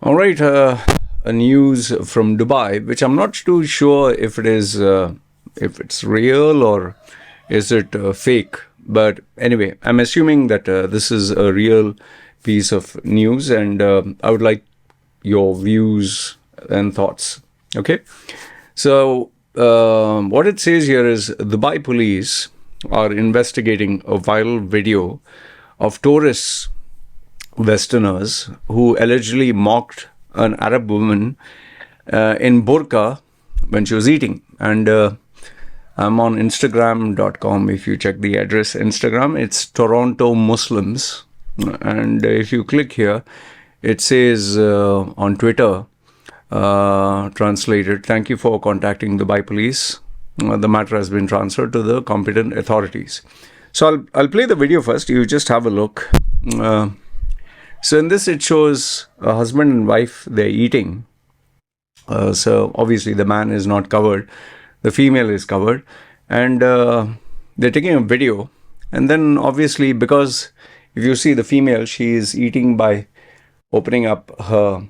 All right, a news from Dubai, which I'm not too sure if it's real or is it fake. But anyway, I'm assuming that this is a real piece of news, and I would like your views and thoughts. Okay, so what it says here is Dubai police are investigating a viral video of tourists Westerners who allegedly mocked an Arab woman in burqa when she was eating. And I'm on Instagram.com. If you check the address, Instagram, it's Toronto Muslims. And if you click here, it says on Twitter, translated, thank you for contacting Dubai police. The matter has been transferred to the competent authorities. So I'll play the video first. You just have a look. So in this, it shows a husband and wife, they're eating. So obviously the man is not covered. The female is covered. And they're taking a video. And then obviously, because if you see the female, she is eating by opening up her,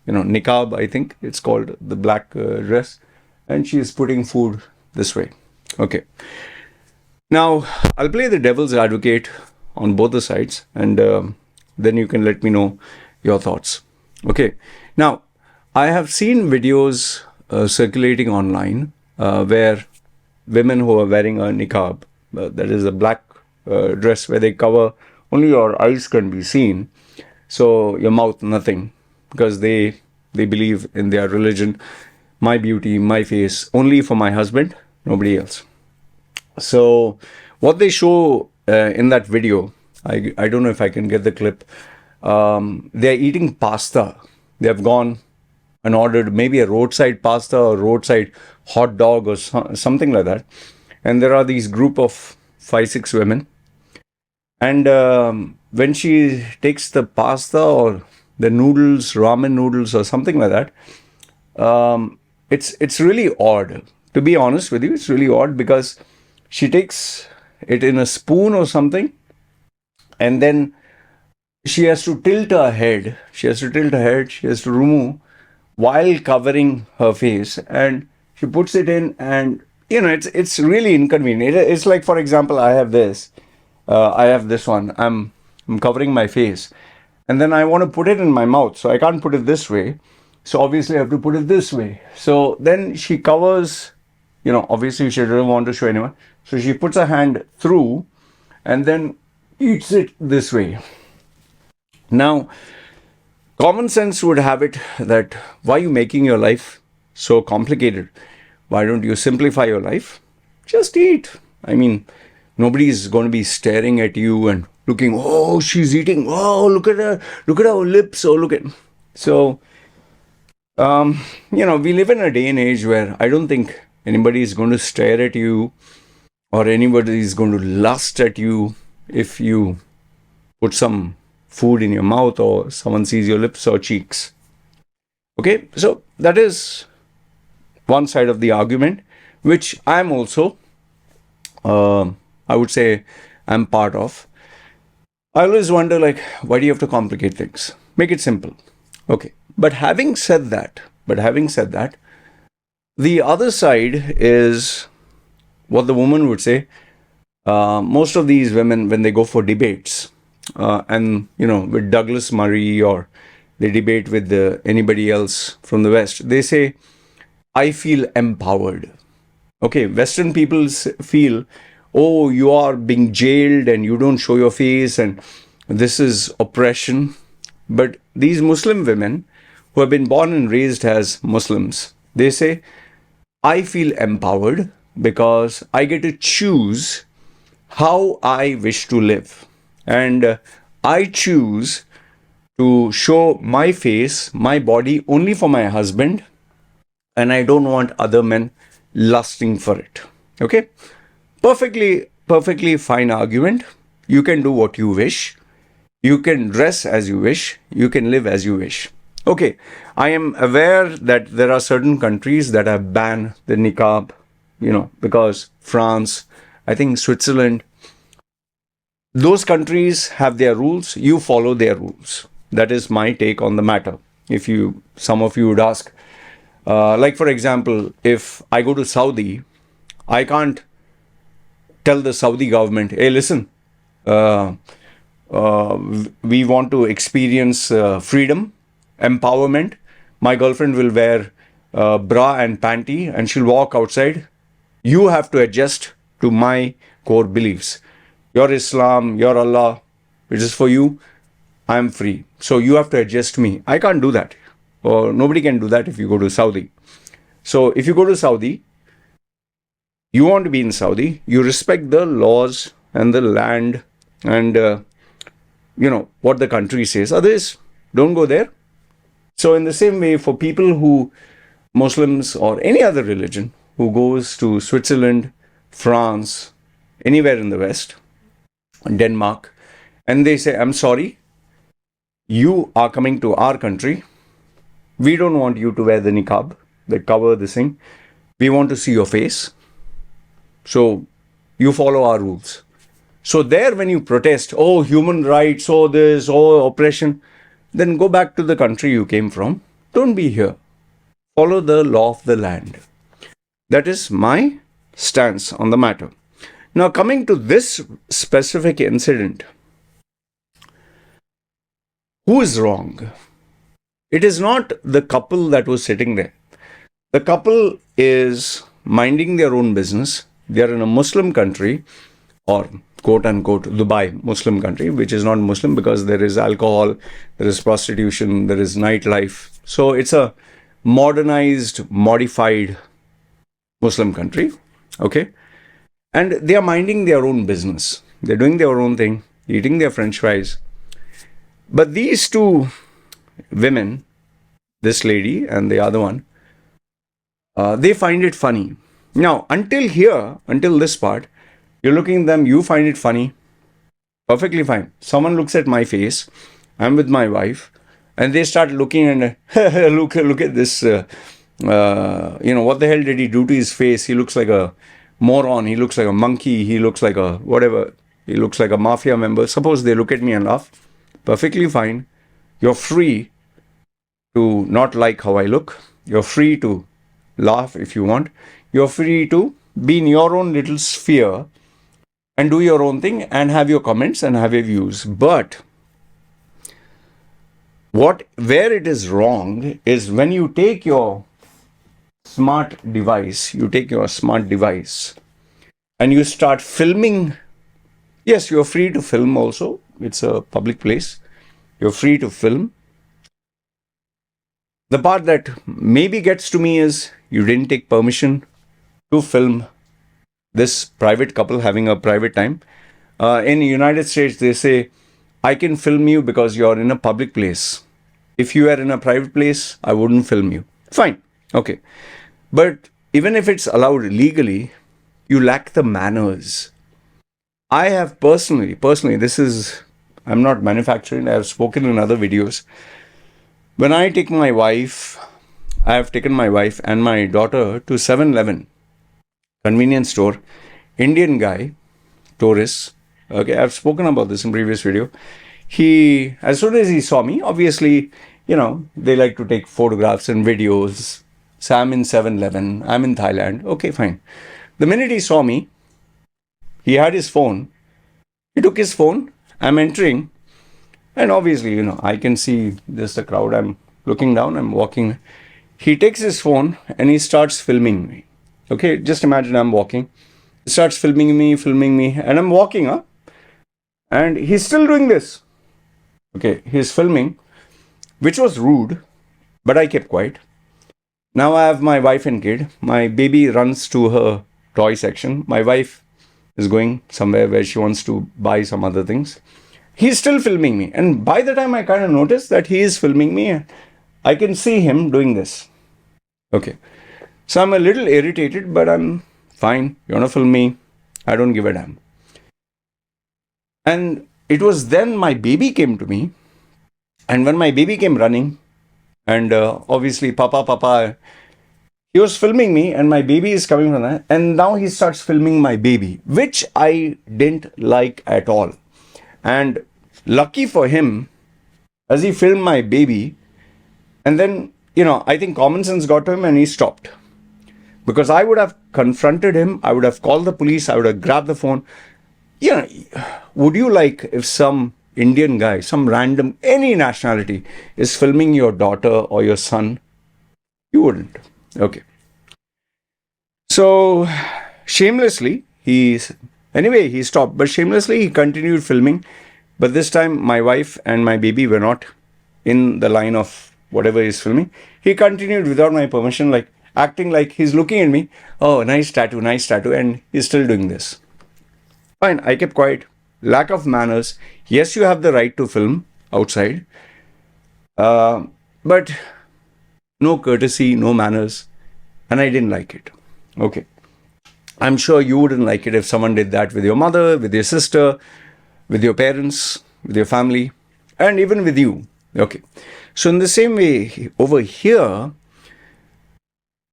Niqab, I think it's called, the black dress. And she is putting food this way. Okay. Now, I'll play the devil's advocate on both the sides. And then you can let me know your thoughts. Okay. Now, I have seen videos circulating online where women who are wearing a niqab, that is a black dress where they cover, only your eyes can be seen. So your mouth, nothing. Because they believe in their religion, my beauty, my face, only for my husband, nobody else. So what they show in that video, I don't know if I can get the clip. They're eating pasta. They have gone and ordered maybe a roadside pasta or roadside hot dog or something like that. And there are these group of 5-6 women. And when she takes the pasta or the noodles, ramen noodles or something like that, it's really odd. To be honest with you, it's really odd because she takes it in a spoon or something. And then she has to tilt her head. She has to remove while covering her face. And she puts it in and, it's really inconvenient. It's like, for example, I have this. I have this one. I'm covering my face. And then I want to put it in my mouth. So I can't put it this way. So obviously I have to put it this way. So then she covers, obviously she doesn't want to show anyone. So she puts her hand through and then eats it this way. Now, common sense would have it that why are you making your life so complicated? Why don't you simplify your life? Just eat. I mean, nobody is going to be staring at you and looking, oh, she's eating. Oh, look at her. Look at her lips. Oh, look at. So, we live in a day and age where I don't think anybody is going to stare at you or anybody is going to lust at you if you put some food in your mouth or someone sees your lips or cheeks. Okay, so that is one side of the argument, which I'm also, I would say, I'm part of. I always wonder, why do you have to complicate things? Make it simple. Okay, but having said that, the other side is what the woman would say. Most of these women, when they go for debates, with Douglas Murray or they debate with anybody else from the West, they say, I feel empowered. Okay, Western people feel, oh, you are being jailed and you don't show your face and this is oppression. But these Muslim women who have been born and raised as Muslims, they say, I feel empowered because I get to choose how I wish to live. And I choose to show my face, my body only for my husband. And I don't want other men lusting for it. Okay? Perfectly fine argument. You can do what you wish. You can dress as you wish. You can live as you wish. Okay. I am aware that there are certain countries that have banned the niqab, because France, I think Switzerland, those countries have their rules. You follow their rules. That is my take on the matter. if some of you would ask. Like for example, if I go to Saudi, I can't tell the Saudi government, hey, listen, uh, we want to experience freedom, empowerment. My girlfriend will wear bra and panty and she'll walk outside. You have to adjust to my core beliefs. Your Islam, your Allah, which is for you, I'm free. So you have to adjust me. I can't do that. Or nobody can do that if you go to Saudi. So if you go to Saudi, you want to be in Saudi, you respect the laws and the land and what the country says. Others, don't go there. So in the same way, for people who, Muslims or any other religion, who goes to Switzerland, France, anywhere in the West, Denmark, and they say, I'm sorry, you are coming to our country. We don't want you to wear the niqab, the cover, this thing. We want to see your face. So you follow our rules. So there when you protest, oh, human rights, oh, this, oh, oppression, then go back to the country you came from. Don't be here. Follow the law of the land. That is my stance on the matter. Now coming to this specific incident, who is wrong? It is not the couple that was sitting there. The couple is minding their own business. They are in a Muslim country, or quote unquote Dubai Muslim country, which is not Muslim because there is alcohol, there is prostitution, there is nightlife. So it's a modernized, modified Muslim country. Okay. And they are minding their own business. They're doing their own thing, eating their French fries. But these two women, this lady and the other one, they find it funny. Now, until this part, you're looking at them, you find it funny. Perfectly fine. Someone looks at my face, I'm with my wife, and they start looking and look at this, what the hell did he do to his face? He looks like a moron, he looks like a monkey, he looks like a whatever, he looks like a mafia member. Suppose they look at me and laugh. Perfectly fine. You're free to not like how I look. You're free to laugh if you want. You're free to be in your own little sphere and do your own thing and have your comments and have your views. But where it is wrong is when you take your smart device and you start filming. Yes, you're free to film also. It's a public place. You're free to film. The part that maybe gets to me is you didn't take permission to film this private couple having a private time. In the United States, they say, I can film you because you're in a public place. If you are in a private place, I wouldn't film you. Fine. Okay. But even if it's allowed legally, you lack the manners. I have personally, I'm not manufacturing, I have spoken in other videos. When I have taken my wife and my daughter to 7-Eleven, convenience store, Indian guy, tourist, okay, I've spoken about this in previous video. He, as soon as he saw me, obviously, they like to take photographs and videos. So I'm in 7-Eleven, I'm in Thailand. Okay, fine. The minute he saw me, he had his phone. He took his phone. I'm entering. And obviously, I can see just the crowd. I'm looking down. I'm walking. He takes his phone and he starts filming me. Okay, just imagine I'm walking. He starts filming me. And I'm walking up. And he's still doing this. Okay, he's filming, which was rude. But I kept quiet. Now I have my wife and kid. My baby runs to her toy section. My wife is going somewhere where she wants to buy some other things. He's still filming me. And by the time I kind of notice that he is filming me, I can see him doing this. Okay. So I'm a little irritated, but I'm fine. You want to film me? I don't give a damn. And it was then my baby came to me. And when my baby came running, and obviously, Papa, he was filming me and my baby is coming from that. And now he starts filming my baby, which I didn't like at all. And lucky for him, as he filmed my baby, And then, I think common sense got to him and he stopped. Because I would have confronted him, I would have called the police, I would have grabbed the phone. Would you like if some Indian guy, some random, any nationality, is filming your daughter or your son? You wouldn't. Okay. So, shamelessly, he stopped. But shamelessly, he continued filming. But this time, my wife and my baby were not in the line of whatever he's filming. He continued without my permission, like acting like he's looking at me. Oh, nice tattoo. And he's still doing this. Fine, I kept quiet. Lack of manners. Yes, you have the right to film outside. But no courtesy, no manners. And I didn't like it. Okay. I'm sure you wouldn't like it if someone did that with your mother, with your sister, with your parents, with your family, and even with you. Okay. So in the same way, over here,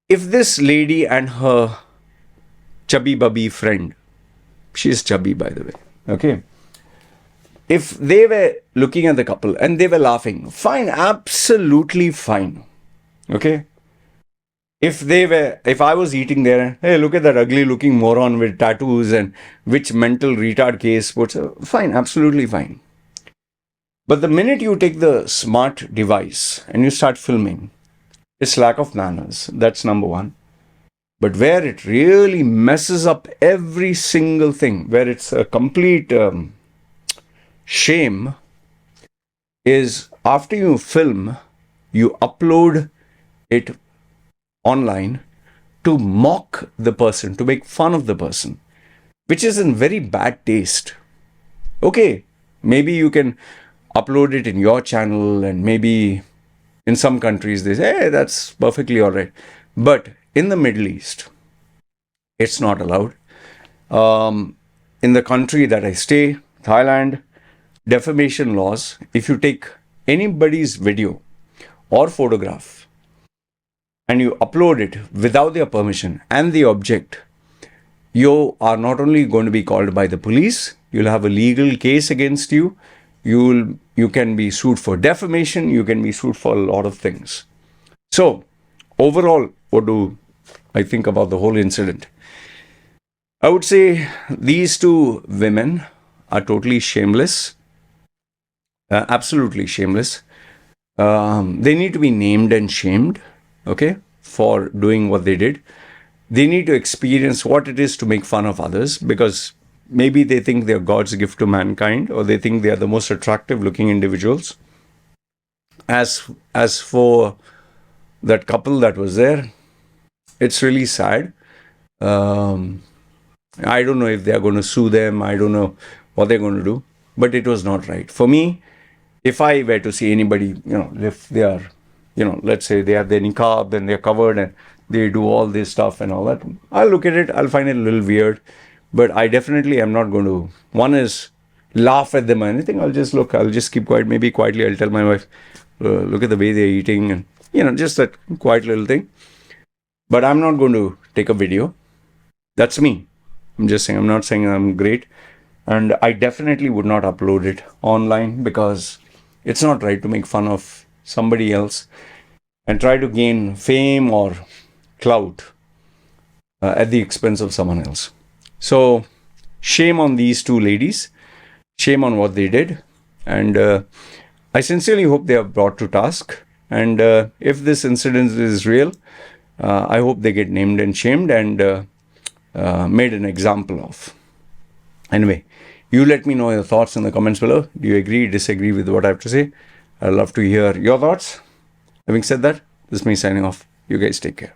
if this lady and her chubby bubby friend, she's chubby by the way, okay, if they were looking at the couple and they were laughing, fine, absolutely fine, okay. If I was eating there, hey, look at that ugly looking moron with tattoos and which mental retard case, fine, absolutely fine. But the minute you take the smart device and you start filming, it's lack of manners. That's number one. But where it really messes up every single thing, where it's a complete shame, is after you film, you upload it online to mock the person, to make fun of the person, which is in very bad taste. Okay, maybe you can upload it in your channel, and maybe in some countries they say, hey, that's perfectly all right. But in the Middle East, it's not allowed. In the country that I stay, Thailand, defamation laws, if you take anybody's video or photograph and you upload it without their permission and the object, you are not only going to be called by the police, you'll have a legal case against you. You can be sued for defamation. You can be sued for a lot of things. So, overall, what do I think about the whole incident? I would say these two women are totally shameless. Absolutely shameless. They need to be named and shamed, okay, for doing what they did. They need to experience what it is to make fun of others, because maybe they think they're God's gift to mankind, or they think they are the most attractive looking individuals. As for that couple that was there, it's really sad. I don't know if they're going to sue them. I don't know what they're going to do, but it was not right. For me, if I were to see anybody, if they are, let's say they have their Niqab and they're covered and they do all this stuff and all that, I'll look at it. I'll find it a little weird. But I definitely am not going to, one is laugh at them or anything. I'll just keep quiet. Maybe quietly I'll tell my wife, look at the way they're eating, and, just that quiet little thing. But I'm not going to take a video. That's me. I'm just saying, I'm not saying I'm great. And I definitely would not upload it online, because it's not right to make fun of somebody else and try to gain fame or clout at the expense of someone else. So, shame on these two ladies, shame on what they did, and I sincerely hope they are brought to task. And if this incident is real, I hope they get named and shamed and made an example of. Anyway, you let me know your thoughts in the comments below. Do you agree, disagree with what I have to say? I'd love to hear your thoughts. Having said that, this is me signing off. You guys take care.